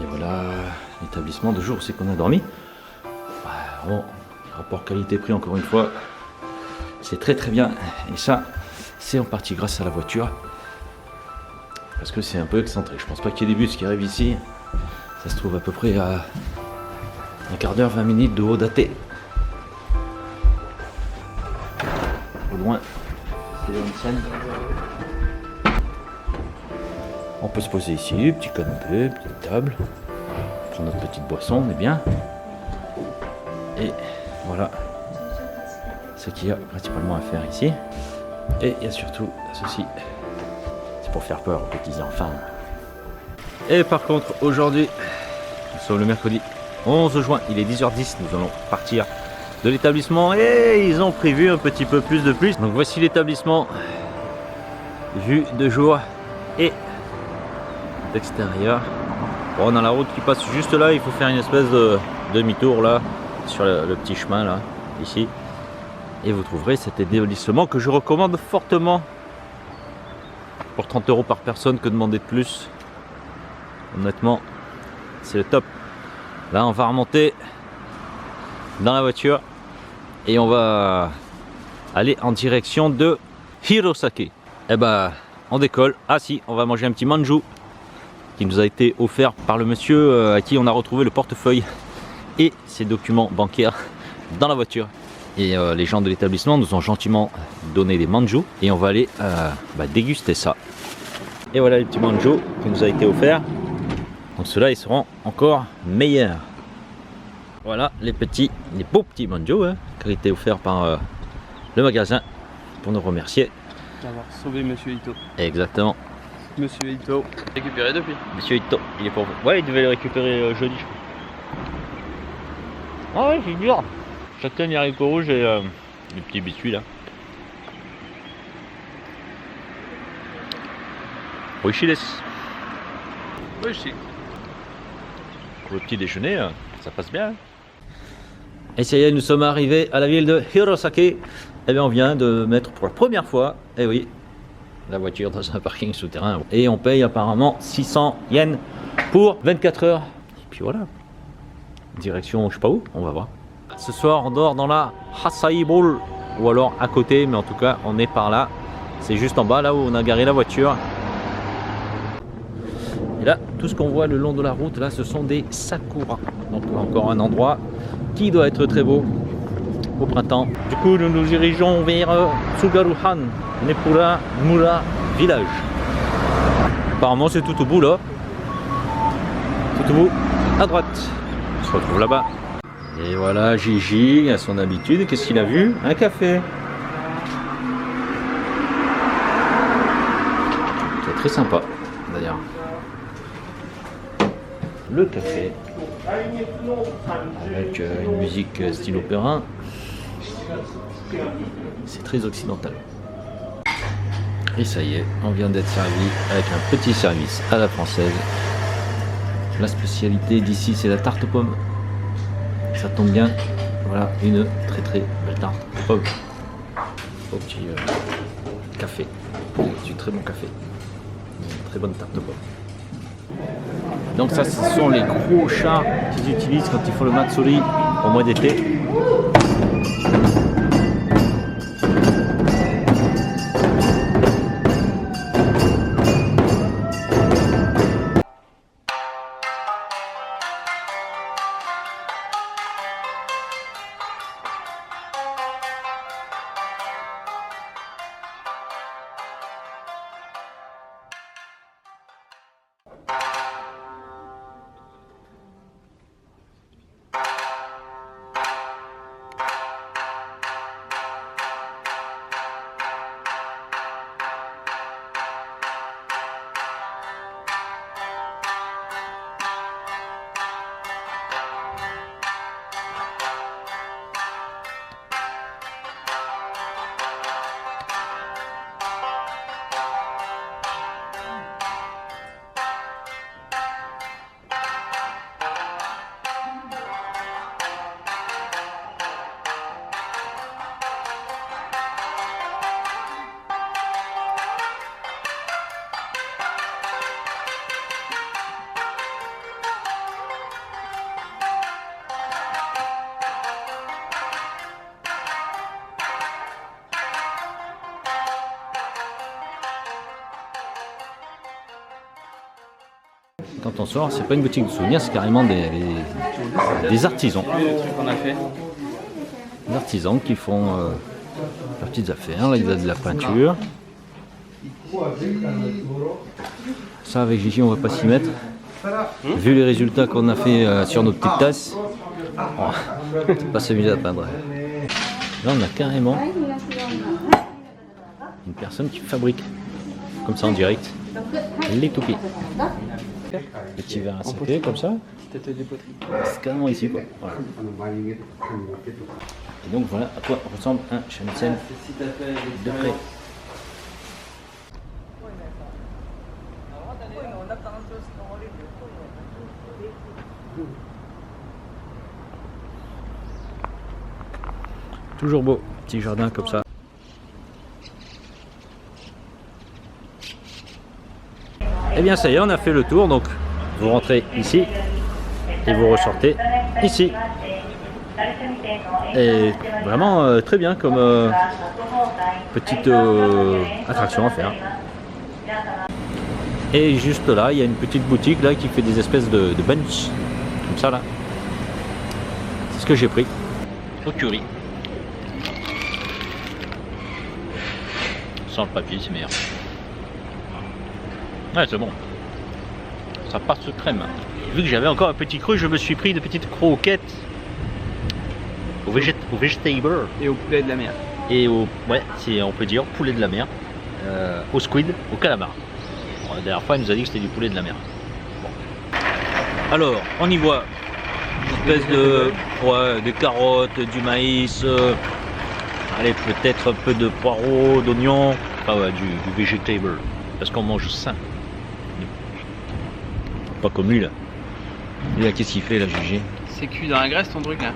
Et voilà l'établissement de jour, c'est qu'on a dormi. Bon, rapport qualité-prix encore une fois, c'est très très bien. Et ça, c'est en partie grâce à la voiture. Parce que c'est un peu excentré. Je pense pas qu'il y ait des bus qui arrivent ici. Ça se trouve à peu près à un quart d'heure, 20 minutes de Haut-Daté. Au loin, c'est les Onsen. On peut se poser ici, petit canapé, petite table. Prendre notre petite boisson, on est bien. Et voilà ce qu'il y a principalement à faire ici. Et il y a surtout ceci. C'est pour faire peur aux petits enfants. Et par contre, aujourd'hui, nous sommes le mercredi 11 juin, il est 10h10, nous allons partir de l'établissement et ils ont prévu un petit peu plus de pluie. Donc voici l'établissement, vue de jour et d'extérieur. Bon, on a la route qui passe juste là, il faut faire une espèce de demi-tour là, sur le petit chemin là, ici. Et vous trouverez cet établissement que je recommande fortement. Pour 30 € par personne, que demander de plus? Honnêtement, c'est le top. Là, on va remonter dans la voiture et on va aller en direction de Hirosaki. Et ben, on décolle. Ah si, on va manger un petit manju qui nous a été offert par le monsieur à qui on a retrouvé le portefeuille et ses documents bancaires dans la voiture. Et les gens de l'établissement nous ont gentiment donné des manju et on va aller déguster ça. Et voilà les petits manju qui nous a été offerts. Donc ceux-là, ils seront encore meilleurs. Voilà les beaux petits manju qui ont été offerts par le magasin pour nous remercier. D'avoir sauvé Monsieur Ito. Exactement. Monsieur Ito. Récupéré depuis. Monsieur Ito, il est pour vous. Ouais, il devait le récupérer jeudi, je crois. Ah ouais, c'est dur. Chacun il y a haricots rouges et les petits biscuits là. Oishides. Oishi. Pour le petit déjeuner, ça passe bien. Et ça y est, nous sommes arrivés à la ville de Hirosaki. Et bien on vient de mettre pour la première fois, eh oui, la voiture dans un parking souterrain. Et on paye apparemment 600 yens pour 24 heures. Et puis voilà. Direction je sais pas où, on va voir. Ce soir on dort dans la Hasai Bowl. Ou alors à côté, mais en tout cas on est par là. C'est juste en bas là où on a garé la voiture. Et là, tout ce qu'on voit le long de la route, là, ce sont des sakuras. Donc encore un endroit qui doit être très beau au printemps. Du coup, nous nous dirigeons vers Tsugaruhan, Nepura Mura Village. Apparemment, c'est tout au bout là. Tout au bout, à droite. On se retrouve là-bas. Et voilà, Gigi, à son habitude, qu'est-ce qu'il a vu? Un café. C'est très sympa, d'ailleurs. Le café avec une musique style opéra. C'est très occidental. Et ça y est, on vient d'être servi avec un petit service à la française. La spécialité d'ici, c'est la tarte aux pommes. Ça tombe bien. Voilà, une très très belle tarte aux pommes. Au petit café. Du très bon café. Une très bonne tarte aux pommes. Donc ça, ce sont les gros chars qu'ils utilisent quand ils font le matsuri au mois d'été. quand on sort, c'est pas une boutique de souvenirs, c'est carrément des artisans. Le truc qu'on a fait. Des artisans qui font leurs petites affaires. Là, il y a de la peinture. Ça, avec Gigi, on va pas s'y mettre. Vu les résultats qu'on a fait sur nos petites tasses, c'est pas s'amuser à peindre. Là, on a carrément une personne qui fabrique, comme ça en direct, les toupies. Petit verre à saké, comme ça. Petit atelier poterie. C'est carrément ici, quoi. Voilà. Et donc voilà à quoi ressemble un shamisen de près. Toujours beau, petit jardin comme ça. Et bien ça y est, on a fait le tour, donc vous rentrez ici et vous ressortez ici. Et vraiment très bien comme petite attraction à faire. Et juste là, il y a une petite boutique là qui fait des espèces de bench, comme ça là. C'est ce que j'ai pris au curry. Sans le papier, c'est meilleur. Ouais, c'est bon. Ça passe de crème. Vu que j'avais encore un petit creux, je me suis pris de petites croquettes au vegetable. Et au poulet de la mer. Et au, ouais, on peut dire poulet de la mer. Au squid, au calamar. Bon, la dernière fois, il nous a dit que c'était du poulet de la mer. Bon. Alors, on y voit une espèce de carottes, du maïs. Allez, peut-être un peu de poireaux, d'oignons. Enfin, ouais, du vegetable. Parce qu'on mange sain. Pas comme lui là. Lui là, qu'est-ce qu'il fait là, Gigi? C'est cuit dans la graisse ton truc là.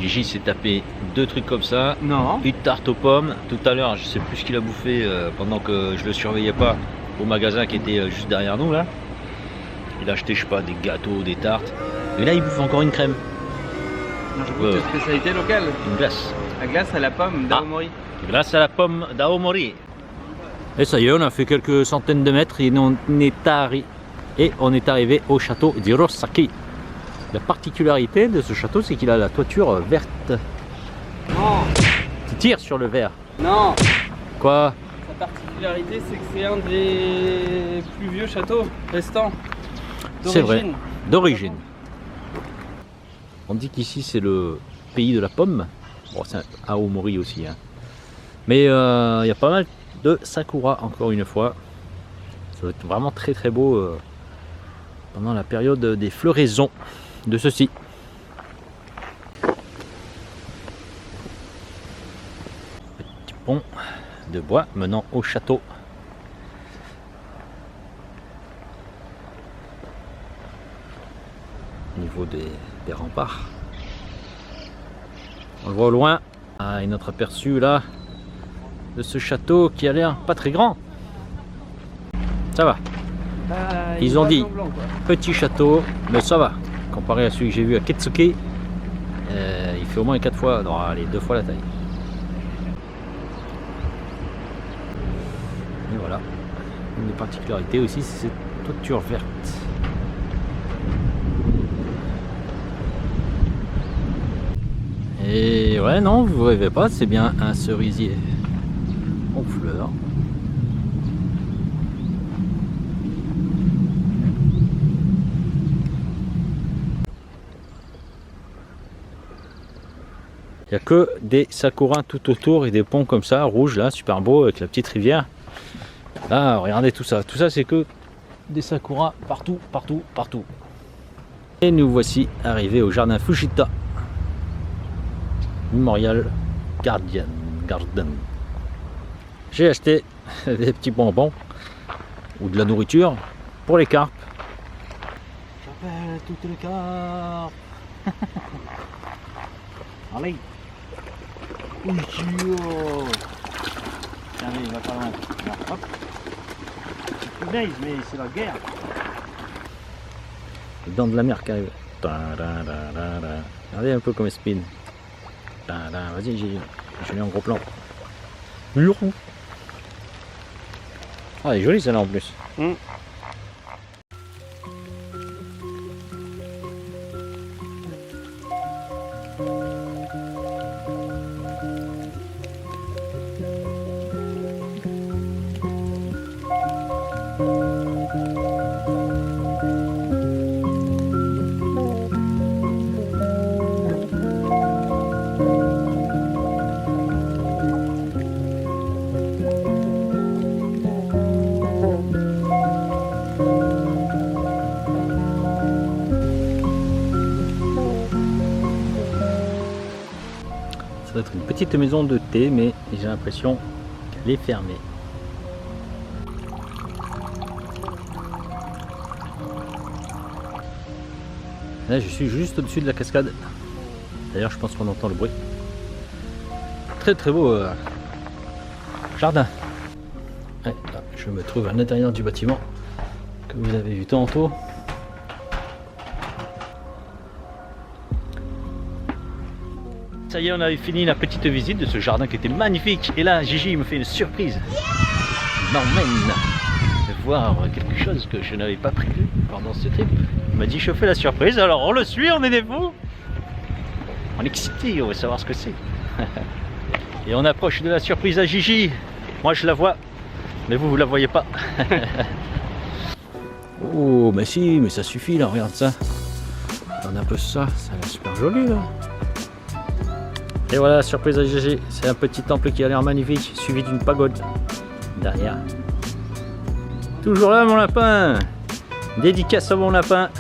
Gigi s'est tapé 2 trucs comme ça. Non. Une tarte aux pommes. Tout à l'heure, je sais plus ce qu'il a bouffé pendant que je le surveillais pas au magasin qui était juste derrière nous là. Il a acheté, je sais pas, des gâteaux, des tartes. Et là, il bouffe encore une crème. Une spécialité locale. Une glace. La glace à la pomme d'Aomori. Glace à la pomme d'Aomori. Et ça y est, on a fait quelques centaines de mètres et on est arrivé au château d'Hirosaki. La particularité de ce château, c'est qu'il a la toiture verte. Non. Qui tire sur le vert. Non. Quoi? Sa particularité, c'est que c'est un des plus vieux châteaux restants. C'est vrai, d'origine. On dit qu'ici c'est le pays de la pomme. Bon, c'est Aomori aussi. Hein. Mais il y a pas mal de sakura, encore une fois. Ça va être vraiment très très beau pendant la période des floraisons de ceci. Petit pont de bois menant au château. Au niveau des remparts. On le voit au loin. Ah, et notre aperçu là de ce château qui a l'air pas très grand. Ça va. Ils ont dit petit château, mais ça va. Comparé à celui que j'ai vu à Ketsuke, il fait au moins 4 fois, non, allez, 2 fois la taille. Et voilà. Une des particularités aussi, c'est cette toiture verte. Et ouais, non, vous rêvez pas, c'est bien un cerisier en fleurs. Il n'y a que des sakuras tout autour et des ponts comme ça, rouges là, super beau avec la petite rivière. Là, regardez tout ça. Tout ça, c'est que des sakuras partout, partout, partout. Et nous voici arrivés au jardin Fujita. Memorial Garden. J'ai acheté des petits bonbons ou de la nourriture pour les carpes. J'appelle toutes les carpes. Allez. Allez, il va pas loin. Hop. Mais c'est la guerre. Les dents de la mer qui arrivent. Regardez un peu comme elle spin. Vas-y, j'ai mis un gros plan. Ah, elle est jolie celle-là en plus. doit être une petite maison de thé, mais j'ai l'impression qu'elle est fermée. Là, je suis juste au-dessus de la cascade. D'ailleurs, je pense qu'on entend le bruit. Très très beau jardin. Ouais, là, je me trouve à l'intérieur du bâtiment que vous avez vu tantôt. Ça y est, on avait fini la petite visite de ce jardin qui était magnifique. Et là, Gigi me fait une surprise. Il m'emmène voir quelque chose que je n'avais pas prévu pendant ce trip. Il m'a dit je fais la surprise, alors on le suit, on est des fous. On est excité, on veut savoir ce que c'est. Et on approche de la surprise à Gigi. Moi je la vois, mais vous la voyez pas. Oh mais si, mais ça suffit là, regarde ça. On a un peu ça, ça a l'air super joli là. Et voilà la surprise à Gigi, c'est un petit temple qui a l'air magnifique, suivi d'une pagode derrière. Toujours là mon lapin. Dédicace à mon lapin.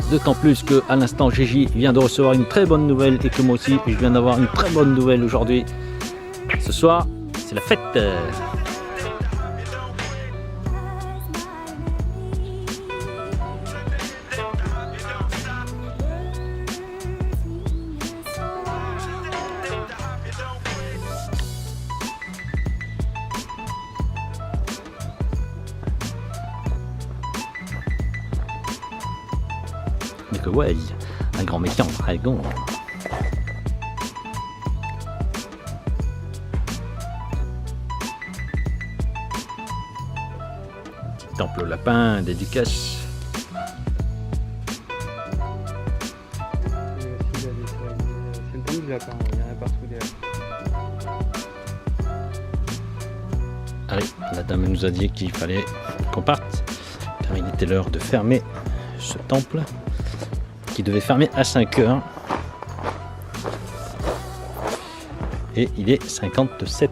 D'autant plus que à l'instant Gigi vient de recevoir une très bonne nouvelle et que moi aussi je viens d'avoir une très bonne nouvelle aujourd'hui. Ce soir c'est la fête. Que ouais, un grand méchant dragon. Temple au lapin, dédicace. C'est le temple du lapin, il y en a partout derrière. Allez, la dame nous a dit qu'il fallait qu'on parte car il était l'heure de fermer ce temple qui devait fermer à 5 heures et il est 57.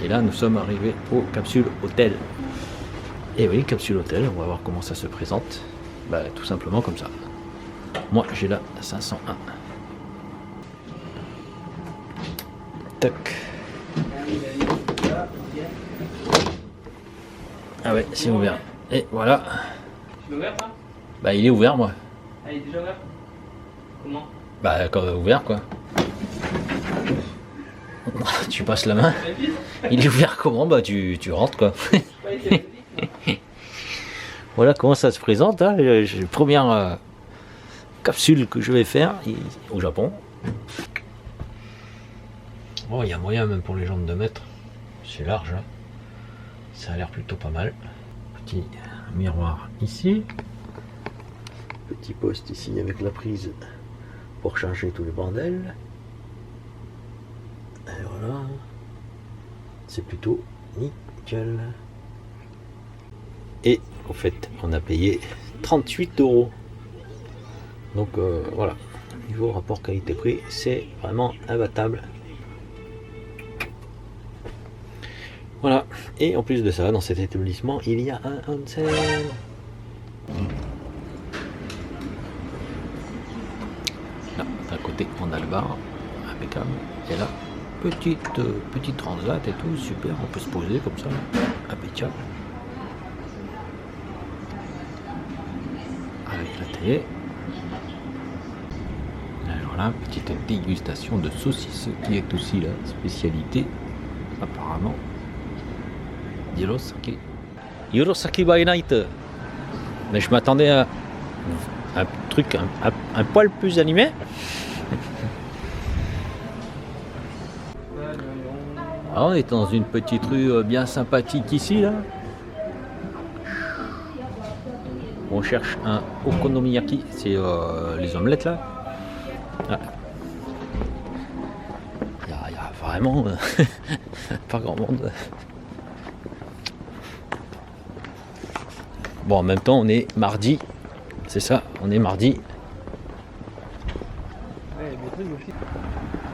Et là nous sommes arrivés au Capsule Hôtel. Et oui, Capsule Hôtel, on va voir comment ça se présente. Bah, tout simplement comme ça. Moi j'ai la 501. Tac. Ah ouais, c'est ouvert. Et voilà. Tu l'as ouvert toi? Bah il est ouvert moi. Ah il est déjà ouvert? Comment? Bah quand ouvert quoi. Tu passes la main. Il est ouvert comment? Bah tu rentres quoi. Voilà comment ça se présente. Hein. Première capsule que je vais faire au Japon. Oh, il y a moyen même pour les gens de 2 mètres. C'est large. Hein. Ça a l'air plutôt pas mal. Petit miroir ici. Petit poste ici avec la prise pour changer tous les bordels. Et voilà. C'est plutôt nickel. Et au fait, on a payé 38 €. Donc voilà. Niveau rapport qualité-prix, c'est vraiment imbattable. Voilà, et en plus de ça, dans cet établissement, il y a un onsen. Là, d'un côté, on a le bar, impeccable. Et là, petite transat et tout, super, on peut se poser comme ça, impeccable. Avec la télé. Alors là, petite dégustation de saucisses qui est aussi la spécialité, apparemment. Hirosaki. Hirosaki by night. Mais je m'attendais à un truc un poil plus animé. Alors on est dans une petite rue bien sympathique ici là. On cherche un okonomiyaki, c'est les omelettes là. Ah. Il y a vraiment pas grand monde. Bon, en même temps, on est mardi, c'est ça, on est mardi.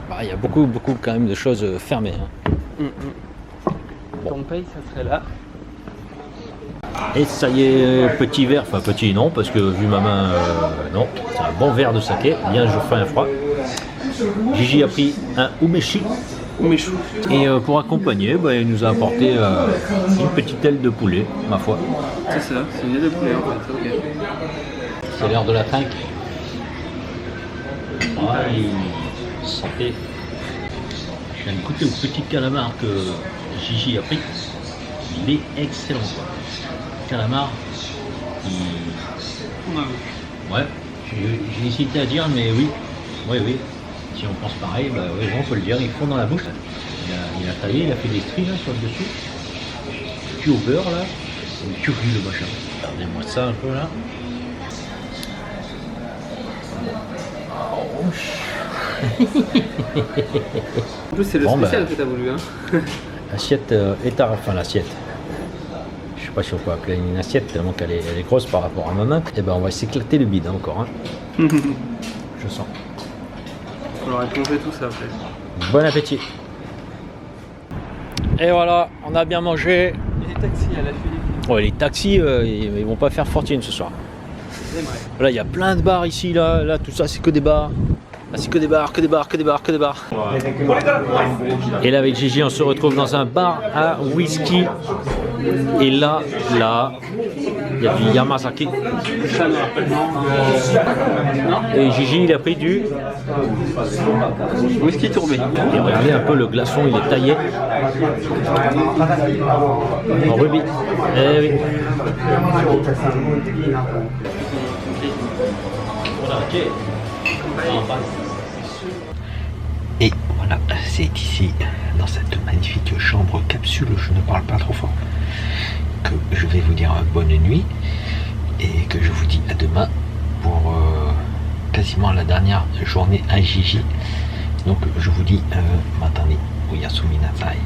Bah, il y a beaucoup quand même de choses fermées. Hein. Ton paye, ça serait là. Et ça y est, petit verre, enfin petit non, parce que vu ma main, non, c'est un bon verre de saké, bien chaud et froid. Gigi a pris un umeshi. Et pour accompagner, bah, il nous a apporté une petite aile de poulet, ma foi. C'est ça, c'est une aile de poulet en fait, ok. C'est l'heure de la trinque. Santé. Je viens de goûter au petit calamar que Gigi a pris. Il est excellent quoi. Calamar, ouais, j'ai hésité à dire, mais oui, si on pense pareil, bah, oui, on peut le dire, il fond dans la bouche. Il a taillé, il a fait des stries là sur le dessus, puis au beurre là, et puis le machin. Regardez-moi ça un peu là. En plus, c'est le spécial que tu as voulu. Hein. L'assiette enfin l'assiette. Je sais pas si on peut appeler une assiette tellement qu'elle est grosse par rapport à ma main. Et ben on va s'éclater le bide hein, encore. Hein. Je sens. On aurait plongé tout ça après. Bon appétit. Et voilà, on a bien mangé. Et les taxis à la Philippe. Ouais, les taxis, ils vont pas faire fortune ce soir. Là, il y a plein de bars ici, là, tout ça, c'est que des bars. Là, c'est que des bars. Et là, avec Gigi, on se retrouve dans un bar à whisky. Et là, il y a du Yamazaki. Et Gigi, il a pris du whisky tourbé. Et regardez un peu le glaçon, il est taillé en rubis. Eh oui. Et voilà, c'est ici, dans cette magnifique chambre capsule, je ne parle pas trop fort, que je vais vous dire bonne nuit et que je vous dis à demain pour quasiment la dernière journée à Gigi. Donc je vous dis matane, oyasumi nasai.